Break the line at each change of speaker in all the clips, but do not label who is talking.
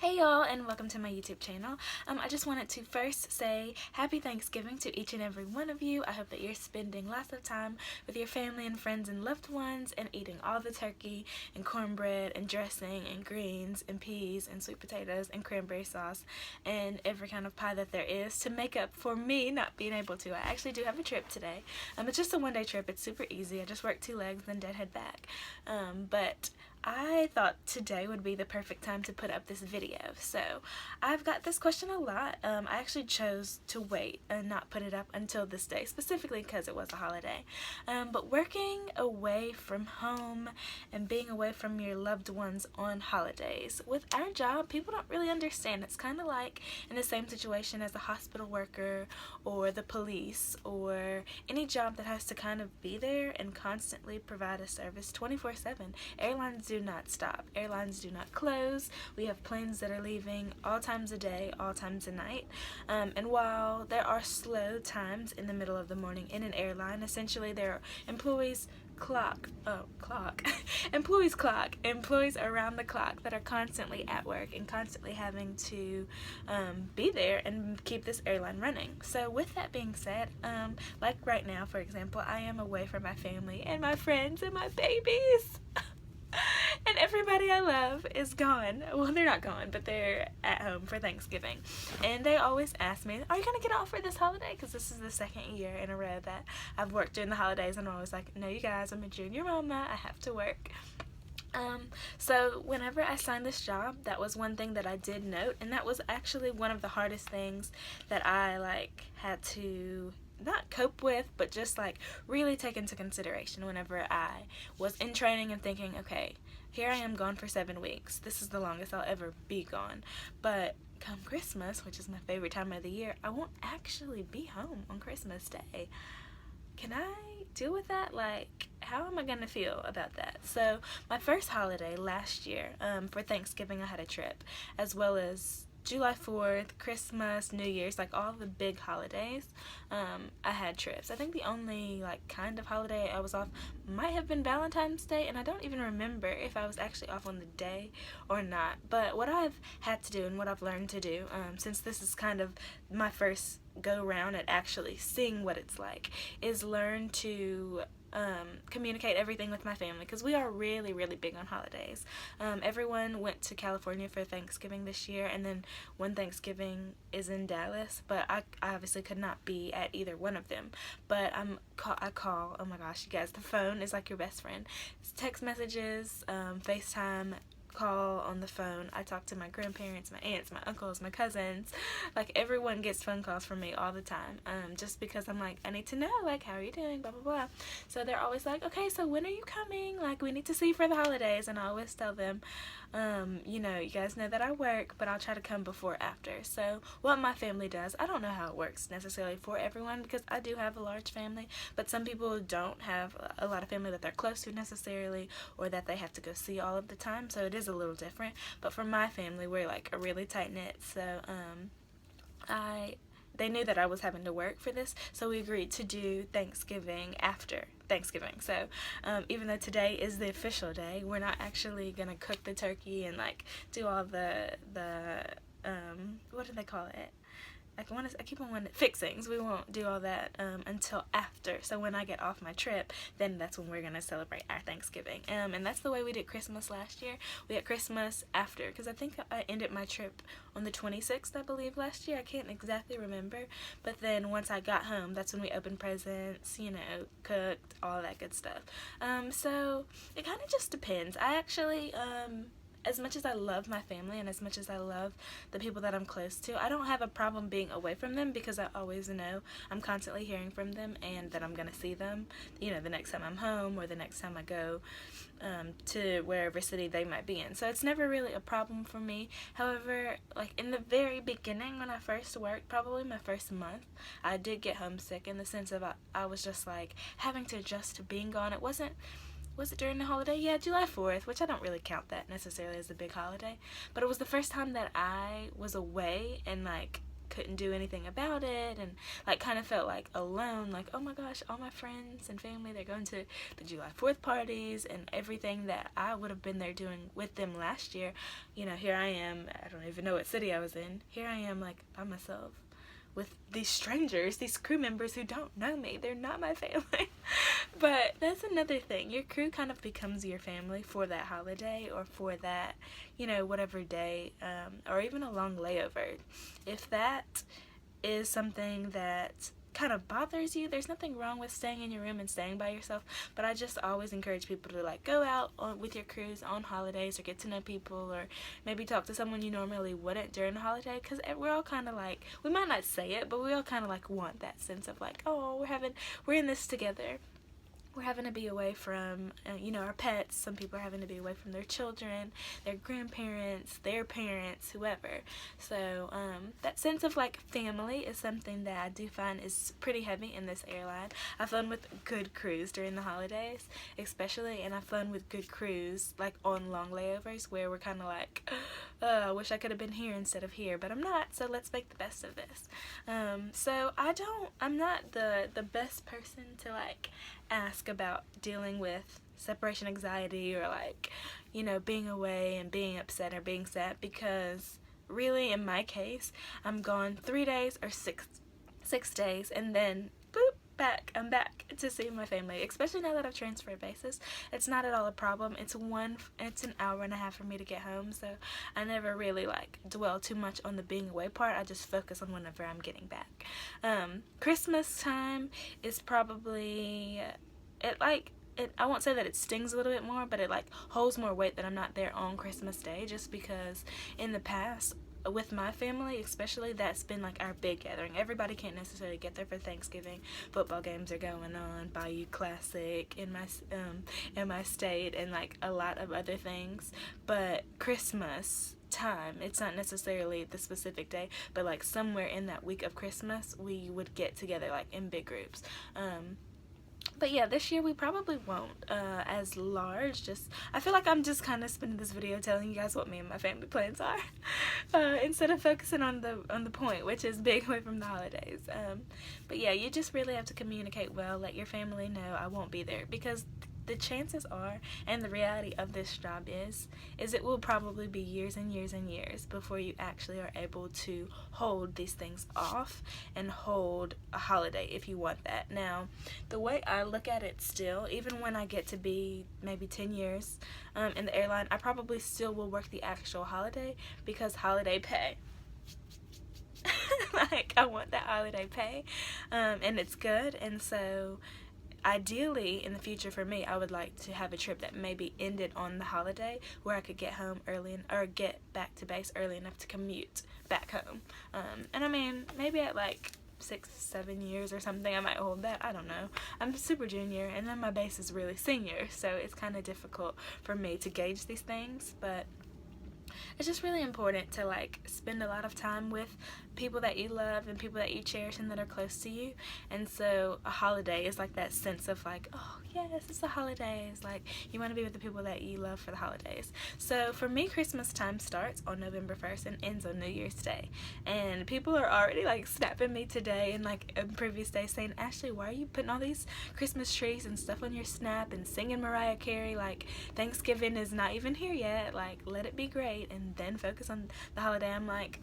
Hey y'all, and welcome to my YouTube channel. I just wanted to first say happy Thanksgiving to each and every one of you. I hope that you're spending lots of time with your family and friends and loved ones and eating all the turkey and cornbread and dressing and greens and peas and sweet potatoes and cranberry sauce and every kind of pie that there is to make up for me not being able to. I actually do have a trip today. It's just a one-day trip. It's super easy. I just work 2 legs and deadhead back. But I thought today would be the perfect time to put up this video. So I've got this question a lot. I actually chose to wait and not put it up until this day, specifically because it was a holiday. But working away from home and being away from your loved ones on holidays, with our job, people don't really understand. It's kind of like in the same situation as a hospital worker or the police or any job that has to kind of be there and constantly provide a service 24/7. Airlines do not stop. Airlines do not close. We have planes that are leaving all times of day, all times of night. And while there are slow times in the middle of the morning in an airline, essentially there are employees employees around the clock that are constantly at work and constantly having to be there and keep this airline running. So with that being said, like right now, for example, I am away from my family and my friends and my babies. And everybody I love is gone. Well, they're not gone, but they're at home for Thanksgiving. And they always ask me, are you going to get off for this holiday? Because this is the second year in a row that I've worked during the holidays. And I'm always like, no, you guys, I'm a junior mama. I have to work. So whenever I signed this job, that was one thing that I did note. And that was actually one of the hardest things that I had to not cope with, but just really take into consideration whenever I was in training and thinking, okay, here I am gone for 7 weeks. This is the longest I'll ever be gone. But come Christmas, which is my favorite time of the year, I won't actually be home on Christmas Day. Can I deal with that? How am I gonna feel about that? So my first holiday last year, for Thanksgiving, I had a trip, as well as July 4th, Christmas, New Year's, all the big holidays, I had trips. I think the only kind of holiday I was off might have been Valentine's Day, and I don't even remember if I was actually off on the day or not. But what I've had to do and what I've learned to do, since this is kind of my first go round at actually seeing what it's like, is learn to communicate everything with my family, because we are really, really big on holidays. Everyone went to California for Thanksgiving this year, and then one Thanksgiving is in Dallas, but I obviously could not be at either one of them. But I call, oh my gosh, you guys, the phone is like your best friend. It's text messages, FaceTime, call on the phone. I talk to my grandparents, my aunts, my uncles, my cousins. Everyone gets phone calls from me all the time, just because I'm I need to know, how are you doing, blah blah blah. So they're always like, okay, so when are you coming? We need to see you for the holidays. And I always tell them, you guys know that I work, but I'll try to come before or after. So what my family does, I don't know how it works necessarily for everyone, because I do have a large family, but some people don't have a lot of family that they're close to necessarily, or that they have to go see all of the time. So it is a little different. But for my family, we're a really tight knit. So they knew that I was having to work for this, so we agreed to do Thanksgiving after Thanksgiving. So even though today is the official day, we're not actually gonna cook the turkey and do all the what do they call it? I keep on wanting fixings. We won't do all that until after. So when I get off my trip, then that's when we're going to celebrate our Thanksgiving. And that's the way we did Christmas last year. We had Christmas after, because I think I ended my trip on the 26th, I believe, last year. I can't exactly remember. But then once I got home, that's when we opened presents, cooked, all that good stuff. So it kind of just depends. I actually as much as I love my family and as much as I love the people that I'm close to, I don't have a problem being away from them, because I always know I'm constantly hearing from them and that I'm going to see them, the next time I'm home or the next time I go to wherever city they might be in. So it's never really a problem for me. However, in the very beginning when I first worked, probably my first month, I did get homesick, in the sense of I was just having to adjust to being gone. Was it during the holiday? Yeah, July 4th, which I don't really count that necessarily as a big holiday. But it was the first time that I was away and couldn't do anything about it, and like kind of felt like alone, like, oh my gosh, all my friends and family, they're going to the July 4th parties and everything that I would have been there doing with them last year. You know, here I am, I don't even know what city I was in, here I am like by myself with these strangers, these crew members who don't know me. They're not my family. But that's another thing. Your crew kind of becomes your family for that holiday, or for that, you know, whatever day, or even a long layover. If that is something that kind of bothers you, there's nothing wrong with staying in your room and staying by yourself, but I just always encourage people to like go out with your crews on holidays, or get to know people, or maybe talk to someone you normally wouldn't during the holiday, because we're all kind of like, we might not say it, but we all kind of like want that sense of like, oh, we're in this together. We're having to be away from, you know, our pets. Some people are having to be away from their children, their grandparents, their parents, whoever. So that sense of like family is something that I do find is pretty heavy in this airline. I've flown with good crews during the holidays, especially, and I've flown with good crews like on long layovers where we're kind of like, I wish I could have been here instead of here, but I'm not, so let's make the best of this. So I'm not the best person to like ask about dealing with separation anxiety, or like, you know, being away and being upset or being sad, because really in my case, I'm gone 3 days or six days, and then boop, I'm back to see my family, especially now that I've transferred bases. It's not at all a problem. It's an hour and a half for me to get home, so I never really like dwell too much on the being away part. I just focus on whenever I'm getting back. Christmas time is probably, I won't say that it stings a little bit more, but it like holds more weight that I'm not there on Christmas Day, just because in the past, with my family especially, that's been like our big gathering. Everybody can't necessarily get there for Thanksgiving. Football games are going on, Bayou Classic in my state, and like a lot of other things. But Christmas time, it's not necessarily the specific day, but like somewhere in that week of Christmas, we would get together like in big groups. But yeah, this year we probably won't as large. I feel like I'm just kind of spending this video telling you guys what me and my family plans are, instead of focusing on the point, which is being away from the holidays. But yeah, you just really have to communicate well, let your family know I won't be there, because the chances are, and the reality of this job is it will probably be years and years and years before you actually are able to hold these things off and hold a holiday if you want that. Now, the way I look at it still, even when I get to be maybe 10 years in the airline, I probably still will work the actual holiday, because holiday pay. Like, I want that holiday pay, and it's good, and so ideally, in the future for me, I would like to have a trip that maybe ended on the holiday, where I could get home early or get back to base early enough to commute back home. And I mean, maybe at like 6-7 years or something, I might hold that. I don't know. I'm super junior, and then my base is really senior, so it's kind of difficult for me to gauge these things, but it's just really important to like spend a lot of time with people that you love and people that you cherish and that are close to you. And so a holiday is like that sense of like, oh yes, it's the holidays. Like, you want to be with the people that you love for the holidays. So for me, Christmas time starts on November 1st and ends on New Year's Day. And people are already like snapping me today and like a previous day saying, Ashley, why are you putting all these Christmas trees and stuff on your Snap and singing Mariah Carey? Like, Thanksgiving is not even here yet. Like, let it be great and then focus on the holiday. I'm like,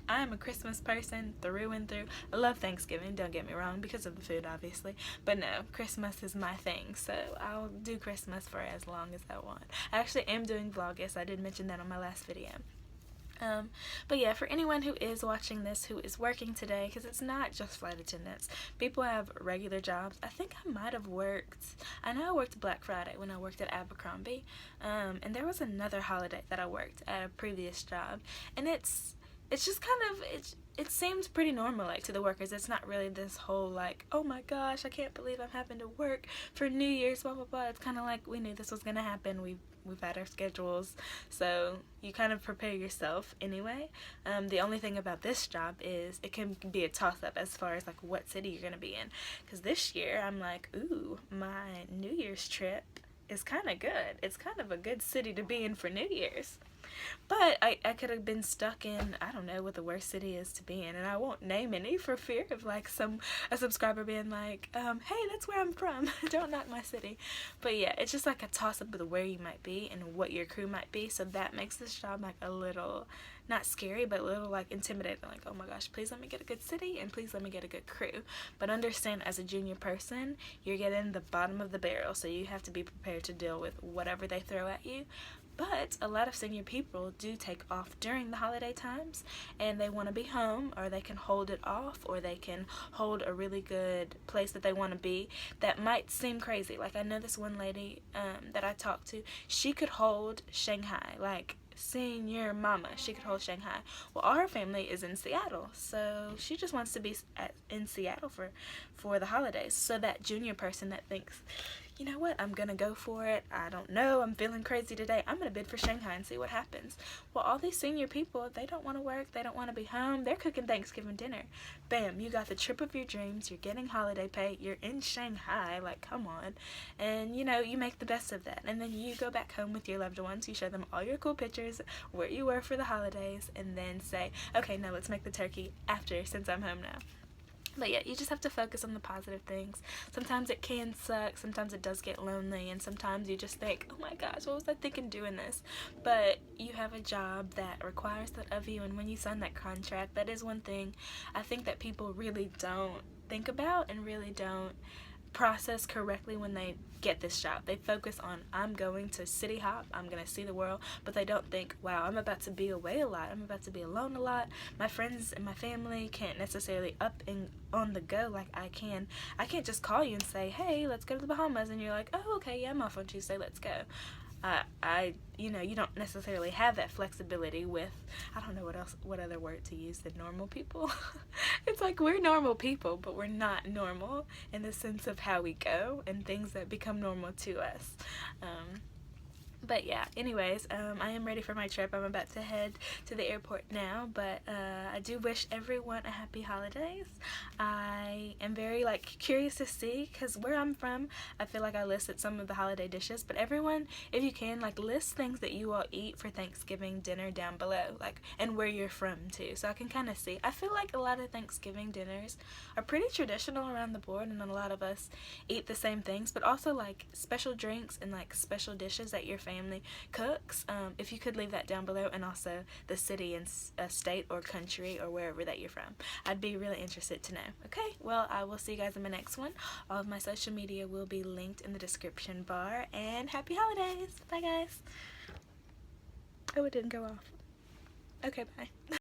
I am a Christmas person through and through. I love Thanksgiving, don't get me wrong, because of the food, obviously. But no, Christmas is my thing, so I'll do Christmas for as long as I want. I actually am doing Vlogmas. I did mention that on my last video. But yeah, for anyone who is watching this, who is working today, because it's not just flight attendants, people have regular jobs. I think I might have I know I worked Black Friday when I worked at Abercrombie, and there was another holiday that I worked at a previous job, and it's just kind of, it seems pretty normal, like, to the workers. It's not really this whole, like, oh my gosh, I can't believe I'm having to work for New Year's, blah, blah, blah. It's kind of like, we knew this was going to happen. We've had our schedules, so you kind of prepare yourself anyway. The only thing about this job is it can be a toss-up as far as, like, what city you're going to be in. Because this year, I'm like, ooh, my New Year's trip is kind of good. It's kind of a good city to be in for New Year's. But I could have been stuck in, I don't know what the worst city is to be in, and I won't name any for fear of like a subscriber being like, hey, that's where I'm from. Don't knock my city. But yeah, it's just like a toss up of where you might be and what your crew might be. So that makes this job like a little, not scary, but a little like intimidating. Like, oh my gosh, please let me get a good city and please let me get a good crew. But understand, as a junior person, you're getting the bottom of the barrel, so you have to be prepared to deal with whatever they throw at you. But a lot of senior people do take off during the holiday times, and they want to be home, or they can hold it off, or they can hold a really good place that they want to be that might seem crazy. Like, I know this one lady that I talked to, she could hold Shanghai, like senior mama, she could hold Shanghai. Well, our family is in Seattle, so she just wants to be in Seattle for the holidays. So that junior person that thinks, you know what, I'm gonna go for it, I don't know, I'm feeling crazy today, I'm gonna bid for Shanghai and see what happens. Well, all these senior people, they don't want to work, they don't want to be home, they're cooking Thanksgiving dinner. Bam, you got the trip of your dreams, you're getting holiday pay, you're in Shanghai, like, come on. And you know, you make the best of that, and then you go back home with your loved ones, you show them all your cool pictures, where you were for the holidays, and then say, okay, now let's make the turkey after, since I'm home now. But yeah, you just have to focus on the positive things. Sometimes it can suck, sometimes it does get lonely, and sometimes you just think, oh my gosh, what was I thinking doing this? But you have a job that requires that of you, and when you sign that contract, that is one thing I think that people really don't think about and really don't process correctly when they get this job. They focus on, I'm going to city hop, I'm going to see the world, but they don't think, wow, I'm about to be away a lot, I'm about to be alone a lot, my friends and my family can't necessarily up and on the go like I can. I can't just call you and say, hey, let's go to the Bahamas, and you're like, oh, okay, yeah, I'm off on Tuesday, let's go. You know, you don't necessarily have that flexibility with, I don't know what other word to use than normal people. It's like, we're normal people, but we're not normal in the sense of how we go and things that become normal to us. But yeah, anyways, I am ready for my trip. I'm about to head to the airport now, but I do wish everyone a happy holidays. I am very curious to see, because where I'm from, I feel like I listed some of the holiday dishes, but everyone, if you can, list things that you all eat for Thanksgiving dinner down below, and where you're from too, so I can kind of see. I feel like a lot of Thanksgiving dinners are pretty traditional around the board, and a lot of us eat the same things, but also special drinks and special dishes that your family cooks. If you could leave that down below, and also the city and state or country or wherever that you're from, I'd be really interested to know. Okay, well, I will see you guys in my next one. All of my social media will be linked in the description bar, and happy holidays. Bye guys. Oh, it didn't go off. Okay, bye.